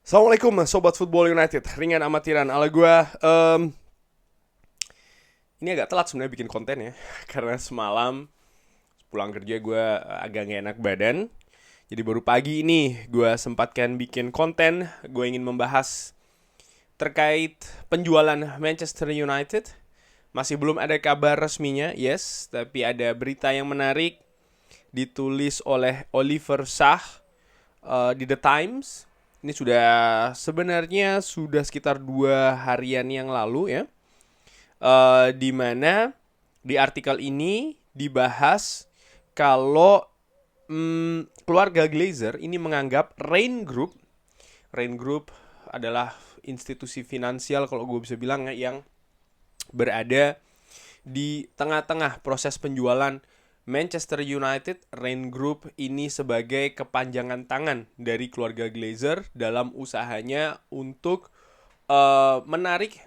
Assalamualaikum Sobat Football United, ringan amatiran ala gue. Ini agak telat sebenarnya bikin konten ya. Karena semalam pulang kerja gue agak gak enak badan. Jadi baru pagi ini gue sempatkan bikin konten. Gue ingin membahas terkait penjualan Manchester United. Masih belum ada kabar resminya, yes. Tapi ada berita yang menarik ditulis oleh Oliver Shah di The Times. Ini sebenarnya sudah sekitar 2 harian yang lalu ya. Di mana di artikel ini dibahas kalau keluarga Glazer ini menganggap Rain Group adalah institusi finansial kalau gue bisa bilang yang berada di tengah-tengah proses penjualan Manchester United. Rain Group ini sebagai kepanjangan tangan dari keluarga Glazer dalam usahanya untuk menarik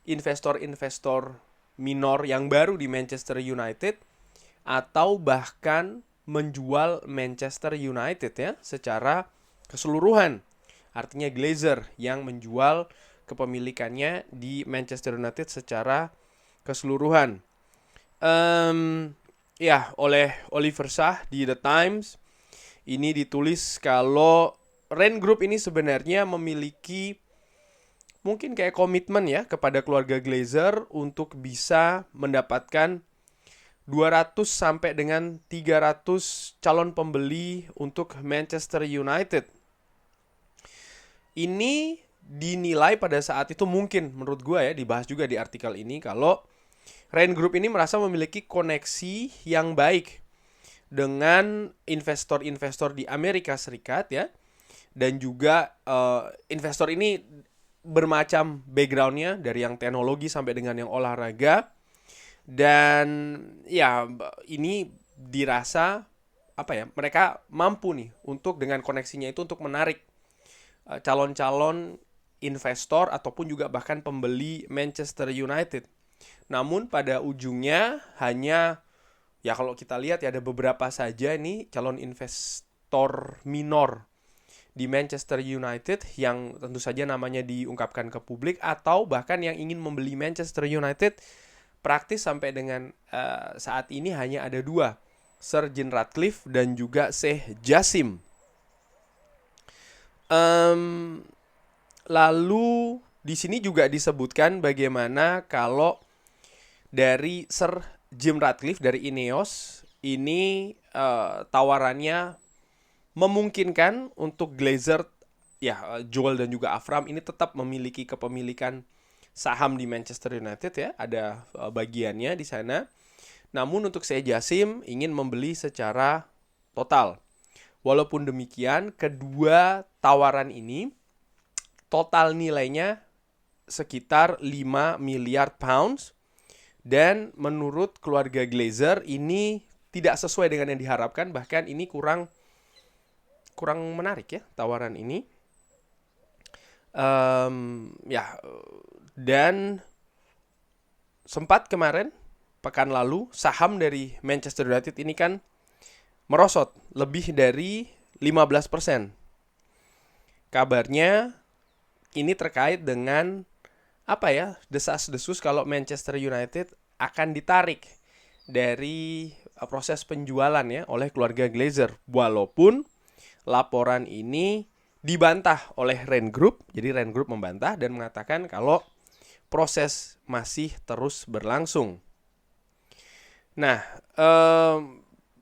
investor-investor minor yang baru di Manchester United atau bahkan menjual Manchester United ya secara keseluruhan. Artinya Glazer yang menjual kepemilikannya di Manchester United secara keseluruhan. Oleh Oliver Shah di The Times ini ditulis kalau Rain Group ini sebenarnya memiliki mungkin kayak komitmen ya kepada keluarga Glazer untuk bisa mendapatkan 200 sampai dengan 300 calon pembeli untuk Manchester United. Ini dinilai pada saat itu mungkin menurut gue ya, dibahas juga di artikel ini, kalau Rain Group ini merasa memiliki koneksi yang baik dengan investor-investor di Amerika Serikat ya. Dan juga investor ini bermacam backgroundnya, dari yang teknologi sampai dengan yang olahraga. Dan ya ini dirasa mereka mampu nih untuk dengan koneksinya itu untuk menarik calon-calon investor ataupun juga bahkan pembeli Manchester United. Namun pada ujungnya hanya ya kalau kita lihat ya ada beberapa saja nih calon investor minor di Manchester United yang tentu saja namanya diungkapkan ke publik, atau bahkan yang ingin membeli Manchester United. Praktis sampai dengan saat ini hanya ada 2, Sir Jim Ratcliffe dan juga Sheikh Jassim. Lalu di sini juga disebutkan bagaimana kalau dari Sir Jim Ratcliffe dari Ineos ini tawarannya memungkinkan untuk Glazer ya, Joel dan juga Avram ini tetap memiliki kepemilikan saham di Manchester United ya, ada bagiannya di sana. Namun untuk Sheikh Jassim ingin membeli secara total. Walaupun demikian, kedua tawaran ini total nilainya sekitar 5 miliar pounds. Dan menurut keluarga Glazer ini tidak sesuai dengan yang diharapkan. Bahkan ini kurang menarik ya tawaran ini. Dan sempat kemarin, pekan lalu, saham dari Manchester United ini kan merosot lebih dari 15%. Kabarnya ini terkait dengan desas-desus kalau Manchester United akan ditarik dari proses penjualan ya oleh keluarga Glazer. Walaupun laporan ini dibantah oleh Rain Group. Jadi Rain Group membantah dan mengatakan kalau proses masih terus berlangsung. Nah,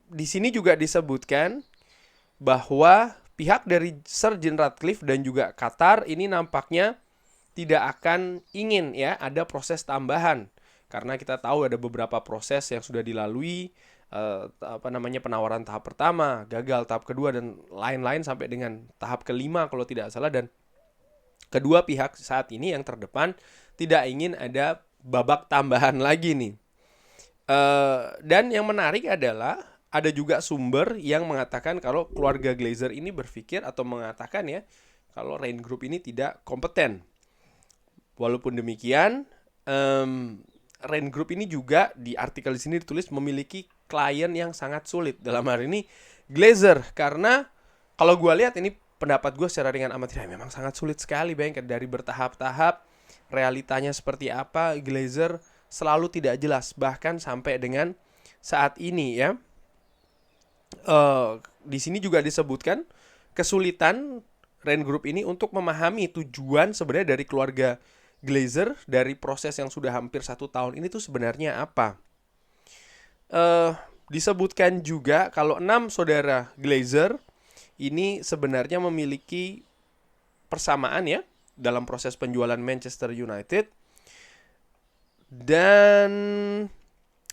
di sini juga disebutkan bahwa pihak dari Sir Jim Ratcliffe dan juga Qatar ini nampaknya tidak akan ingin ya ada proses tambahan, karena kita tahu ada beberapa proses yang sudah dilalui, penawaran tahap pertama gagal, tahap kedua dan lain-lain sampai dengan tahap kelima kalau tidak salah. Dan kedua pihak saat ini yang terdepan tidak ingin ada babak tambahan lagi nih. Dan yang menarik adalah ada juga sumber yang mengatakan kalau keluarga Glazer ini berpikir atau mengatakan ya kalau Rain Group ini tidak kompeten. Walaupun demikian, Rain Group ini juga di artikel di sini ditulis memiliki klien yang sangat sulit. Dalam hal ini Glazer, karena kalau gue lihat ini pendapat gue secara ringan amat tidak, memang sangat sulit sekali. Bayangkan dari bertahap-tahap, realitanya seperti apa, Glazer selalu tidak jelas. Bahkan sampai dengan saat ini ya. Di sini juga disebutkan kesulitan Rain Group ini untuk memahami tujuan sebenarnya dari keluarga Glazer dari proses yang sudah hampir 1 tahun ini tuh sebenarnya apa. Disebutkan juga kalau 6 saudara Glazer ini sebenarnya memiliki persamaan ya dalam proses penjualan Manchester United. Dan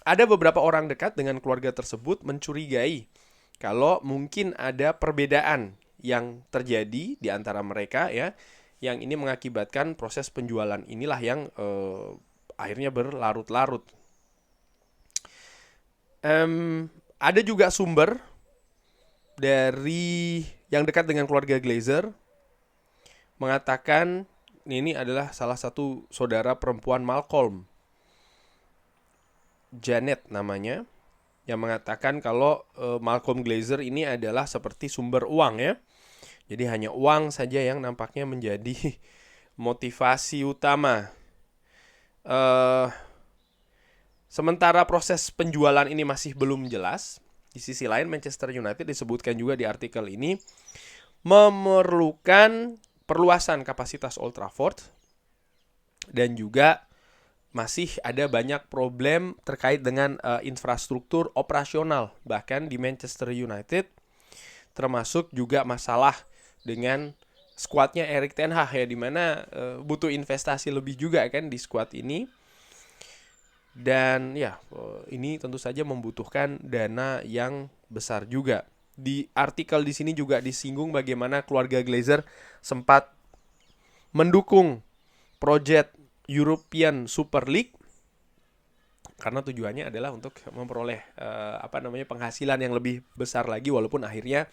ada beberapa orang dekat dengan keluarga tersebut mencurigai kalau mungkin ada perbedaan yang terjadi di antara mereka ya, yang ini mengakibatkan proses penjualan inilah yang akhirnya berlarut-larut. Ada juga sumber dari yang dekat dengan keluarga Glazer mengatakan ini adalah salah satu saudara perempuan Malcolm, Janet namanya, yang mengatakan kalau Malcolm Glazer ini adalah seperti sumber uang ya. Jadi hanya uang saja yang nampaknya menjadi motivasi utama. Sementara proses penjualan ini masih belum jelas, di sisi lain Manchester United disebutkan juga di artikel ini memerlukan perluasan kapasitas Old Trafford dan juga masih ada banyak problem terkait dengan infrastruktur operasional bahkan di Manchester United, termasuk juga masalah dengan skuadnya Erik ten Hag ya, dimana butuh investasi lebih juga kan di skuad ini. Dan ya ini tentu saja membutuhkan dana yang besar juga. Di artikel di sini juga disinggung bagaimana keluarga Glazer sempat mendukung proyek European Super League karena tujuannya adalah untuk memperoleh penghasilan yang lebih besar lagi, walaupun akhirnya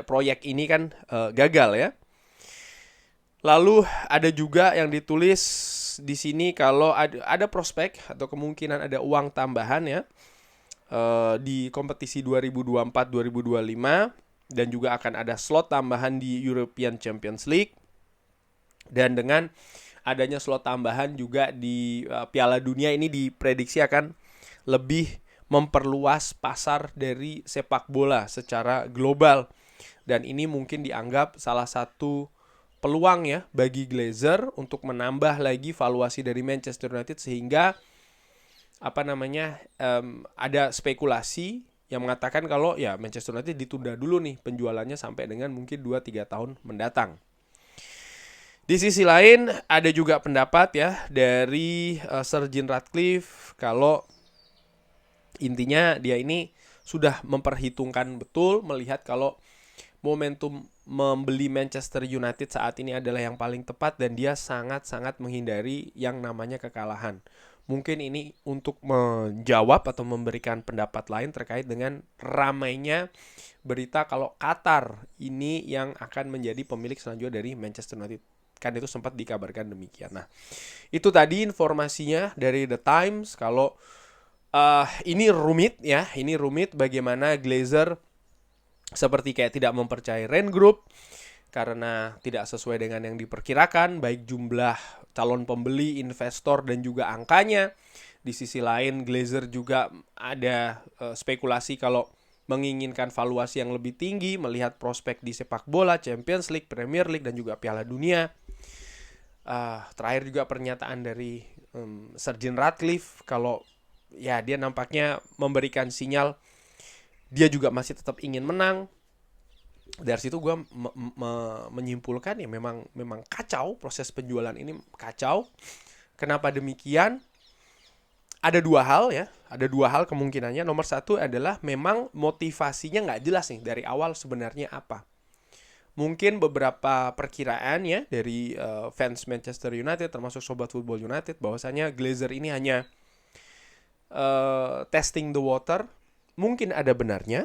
proyek ini kan gagal ya. Lalu ada juga yang ditulis di sini kalau ada prospek atau kemungkinan ada uang tambahan ya di kompetisi 2024-2025 dan juga akan ada slot tambahan di European Champions League. Dan dengan adanya slot tambahan juga di Piala Dunia ini diprediksi akan lebih memperluas pasar dari sepak bola secara global. Dan ini mungkin dianggap salah satu peluang ya bagi Glazer untuk menambah lagi valuasi dari Manchester United, sehingga ada spekulasi yang mengatakan kalau ya Manchester United ditunda dulu nih penjualannya sampai dengan mungkin 2-3 tahun mendatang. Di sisi lain ada juga pendapat ya dari Sir Jim Ratcliffe kalau intinya dia ini sudah memperhitungkan betul, melihat kalau momentum membeli Manchester United saat ini adalah yang paling tepat dan dia sangat-sangat menghindari yang namanya kekalahan. Mungkin ini untuk menjawab atau memberikan pendapat lain terkait dengan ramainya berita kalau Qatar ini yang akan menjadi pemilik selanjutnya dari Manchester United. Kan itu sempat dikabarkan demikian. Nah, itu tadi informasinya dari The Times. Kalau ini rumit ya, ini rumit bagaimana Glazer seperti kayak tidak mempercayai Rain Group karena tidak sesuai dengan yang diperkirakan, baik jumlah calon pembeli, investor, dan juga angkanya. Di sisi lain Glazer juga ada spekulasi kalau menginginkan valuasi yang lebih tinggi, melihat prospek di sepak bola, Champions League, Premier League, dan juga Piala Dunia. Terakhir juga pernyataan dari Sir Jim Ratcliffe kalau ya dia nampaknya memberikan sinyal dia juga masih tetap ingin menang. Dari situ gue menyimpulkan ya memang kacau, proses penjualan ini kacau. Kenapa demikian? Ada dua hal kemungkinannya. Nomor satu adalah memang motivasinya nggak jelas nih dari awal sebenarnya apa. Mungkin beberapa perkiraan ya dari fans Manchester United termasuk Sobat Football United bahwasanya Glazer ini hanya testing the water. Mungkin ada benarnya,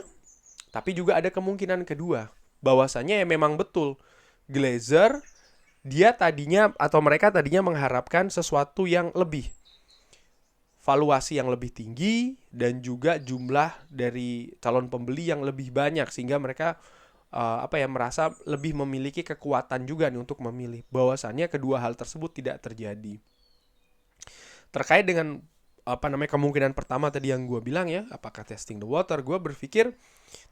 tapi juga ada kemungkinan kedua bahwasanya ya memang betul Glazer mereka tadinya mengharapkan sesuatu yang lebih. valuasi yang lebih tinggi dan juga jumlah dari calon pembeli yang lebih banyak, sehingga mereka merasa lebih memiliki kekuatan juga nih untuk memilih. Bahwasannya kedua hal tersebut tidak terjadi. Terkait dengan kemungkinan pertama tadi yang gue bilang ya, apakah testing the water, gue berpikir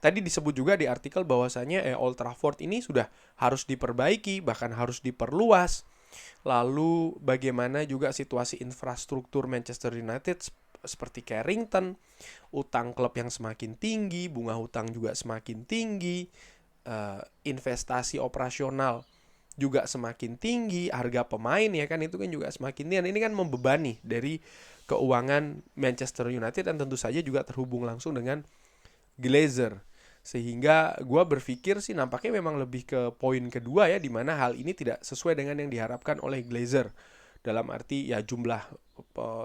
tadi disebut juga di artikel bahwasannya Old Trafford ini sudah harus diperbaiki, bahkan harus diperluas. Lalu bagaimana juga situasi infrastruktur Manchester United seperti Carrington, utang klub yang semakin tinggi, bunga hutang juga semakin tinggi, investasi operasional juga semakin tinggi, harga pemain ya kan itu kan juga semakin tinggi. Ini kan membebani dari keuangan Manchester United dan tentu saja juga terhubung langsung dengan Glazer. Sehingga gue berpikir sih nampaknya memang lebih ke poin kedua ya, di mana hal ini tidak sesuai dengan yang diharapkan oleh Glazer. Dalam arti ya jumlah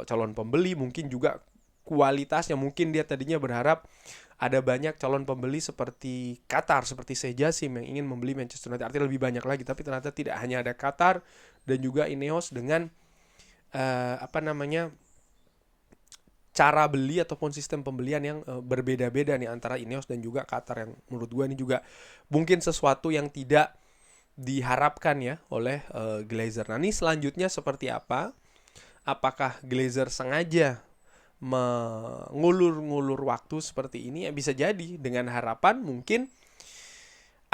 calon pembeli, mungkin juga kualitasnya. Mungkin dia tadinya berharap ada banyak calon pembeli seperti Qatar, seperti Sejasim yang ingin membeli Manchester United, artinya lebih banyak lagi. Tapi ternyata tidak, hanya ada Qatar dan juga Ineos dengan cara beli ataupun sistem pembelian yang berbeda-beda nih antara Ineos dan juga Qatar, yang menurut gue ini juga mungkin sesuatu yang tidak diharapkan ya oleh Glazer. Nah ini selanjutnya seperti apa? Apakah Glazer sengaja mengulur-ngulur waktu seperti ini? Ya bisa jadi dengan harapan mungkin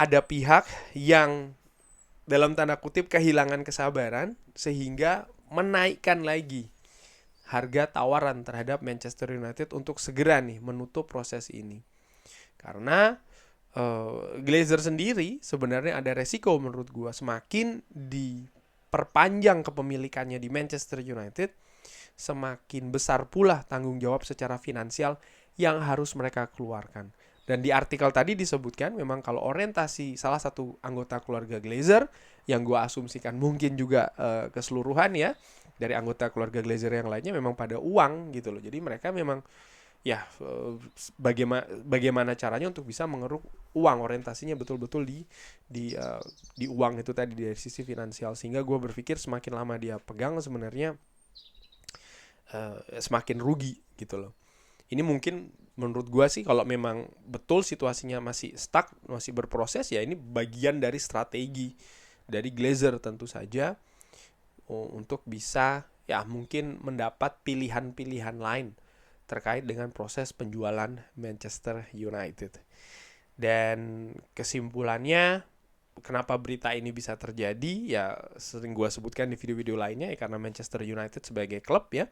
ada pihak yang dalam tanda kutip kehilangan kesabaran sehingga menaikkan lagi harga tawaran terhadap Manchester United untuk segera nih menutup proses ini. Karena Glazer sendiri sebenarnya ada resiko menurut gue, semakin diperpanjang kepemilikannya di Manchester United, semakin besar pula tanggung jawab secara finansial yang harus mereka keluarkan. Dan di artikel tadi disebutkan memang kalau orientasi salah satu anggota keluarga Glazer, yang gue asumsikan mungkin juga keseluruhan ya dari anggota keluarga Glazer yang lainnya, memang pada uang gitu loh. Jadi mereka memang ya bagaimana caranya untuk bisa mengeruk uang, orientasinya betul-betul di uang itu tadi, dari sisi finansial. Sehingga gue berpikir semakin lama dia pegang sebenarnya semakin rugi gitu loh. Ini mungkin menurut gue sih kalau memang betul situasinya masih stuck, masih berproses, ya ini bagian dari strategi dari Glazer tentu saja untuk bisa ya mungkin mendapat pilihan-pilihan lain terkait dengan proses penjualan Manchester United. Dan kesimpulannya, kenapa berita ini bisa terjadi, ya sering gue sebutkan di video-video lainnya ya, karena Manchester United sebagai klub ya,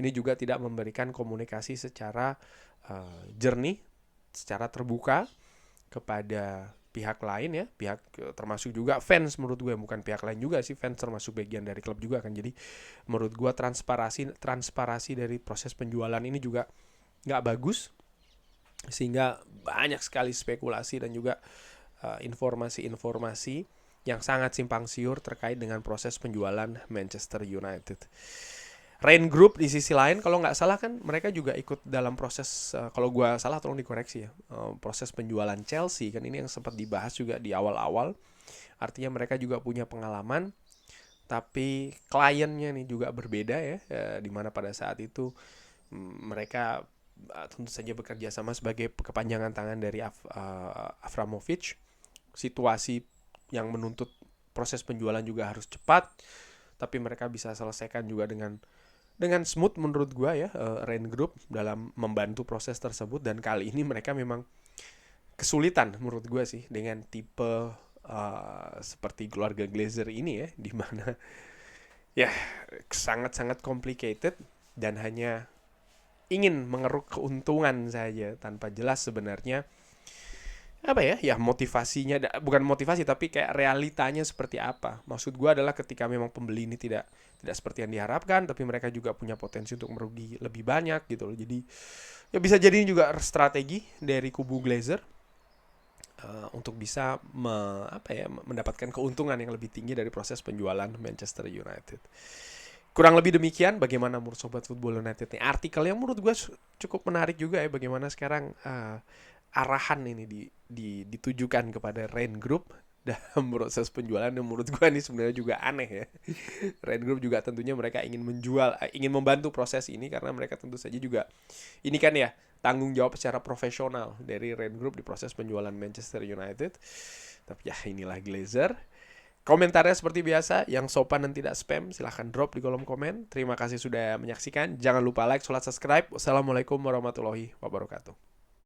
ini juga tidak memberikan komunikasi secara jernih, secara terbuka kepada pihak lain ya, pihak termasuk juga fans. Menurut gue bukan pihak lain juga sih, fans termasuk bagian dari klub juga kan. Jadi menurut gue transparansi dari proses penjualan ini juga nggak bagus, sehingga banyak sekali spekulasi dan juga informasi-informasi yang sangat simpang siur terkait dengan proses penjualan Manchester United. Rain Group di sisi lain, kalau nggak salah kan mereka juga ikut dalam proses, kalau gue salah tolong dikoreksi ya, proses penjualan Chelsea kan, ini yang sempat dibahas juga di awal-awal. Artinya mereka juga punya pengalaman, tapi kliennya nih juga berbeda ya, di mana pada saat itu mereka tentu saja bekerja sama sebagai kepanjangan tangan dari Abramovich. Situasi yang menuntut proses penjualan juga harus cepat, tapi mereka bisa selesaikan juga dengan smooth menurut gue ya, Rain Group dalam membantu proses tersebut. Dan kali ini mereka memang kesulitan menurut gue sih dengan tipe seperti keluarga Glazer ini ya, dimana ya sangat-sangat complicated dan hanya ingin mengeruk keuntungan saja tanpa jelas sebenarnya motivasinya, bukan motivasi tapi kayak realitanya seperti apa. Maksud gue adalah ketika memang pembeli ini tidak seperti yang diharapkan, tapi mereka juga punya potensi untuk merugi lebih banyak gitu loh. Jadi ya bisa jadi ini juga strategi dari kubu Glazer untuk bisa mendapatkan keuntungan yang lebih tinggi dari proses penjualan Manchester United. Kurang lebih demikian bagaimana menurut Sobat Football United nih. Artikel yang menurut gue cukup menarik juga ya, bagaimana sekarang arahan ini ditujukan kepada Rain Group dalam proses penjualan yang menurut gue ini sebenarnya juga aneh ya. Rain Group juga tentunya mereka ingin menjual, ingin membantu proses ini karena mereka tentu saja juga ini kan ya tanggung jawab secara profesional dari Rain Group di proses penjualan Manchester United. Tapi ya inilah Glazer. Komentarnya seperti biasa, yang sopan dan tidak spam, silahkan drop di kolom komen. Terima kasih sudah menyaksikan. Jangan lupa like, subscribe. Wassalamualaikum warahmatullahi wabarakatuh.